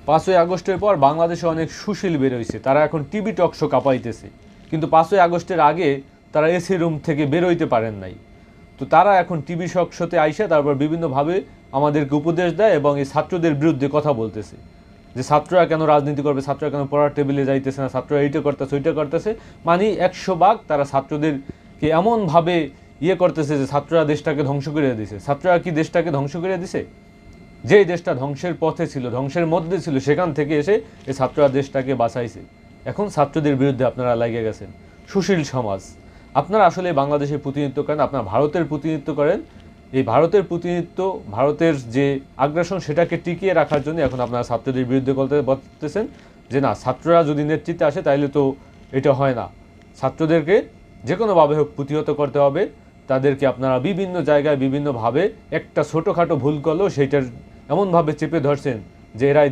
5ই আগস্টের পর বাংলাদেশে অনেক সুশীল বেরোইছে, তারা এখন টিভি টক শো কাঁপাইতেছে, কিন্তু 5ই আগস্টের আগে তারা এসি রুম থেকে বেরোইতে পারেন নাই। তো তারা এখন টিভি টক শোতে আইসা তারপর বিভিন্নভাবে আমাদেরকে উপদেশ দেয় এবং এই ছাত্রদের বিরুদ্ধে কথা বলতেছে যে ছাত্ররা কেন রাজনীতি করবে, ছাত্ররা কেন পড়ার টেবিলে যাইতেছে না, ছাত্ররা এইটা করতেছে ওইটা করতেছে। মানে 100 ভাগ তারা ছাত্রদেরকে এমনভাবে করতেছে যে ছাত্ররা দেশটাকে ধ্বংস করে দিছে। ছাত্ররা কি দেশটাকে ধ্বংস করে দিছে? যেই দেশটা ধ্বংসের পথে ছিল, ধ্বংসের মধ্যে ছিল, সেখান থেকে এসে এই ছাত্ররা দেশটাকে বাঁচাইছে। এখন ছাত্রদের বিরুদ্ধে আপনারা লাগিয়ে গেছেন। সুশীল সমাজ, আপনারা আসলে বাংলাদেশের প্রতিনিধিত্ব করেন, আপনারা ভারতের প্রতিনিধিত্ব করেন। এই ভারতের প্রতিনিধিত্ব, ভারতের যে আগ্রাসন সেটাকে টিকিয়ে রাখার জন্য এখন আপনারা ছাত্রদের বিরুদ্ধে বলতেছেন যে না, ছাত্ররা যদি নেতৃত্বে আসে তাহলে তো এটা হয় না, ছাত্রদেরকে যে কোনোভাবে হোক প্রতিহত করতে হবে। তাদেরকে আপনারা বিভিন্ন জায়গায় বিভিন্নভাবে একটা ছোটোখাটো ভুল করলেও সেইটার এমনভাবে চেপে ধরছেন যে এরাই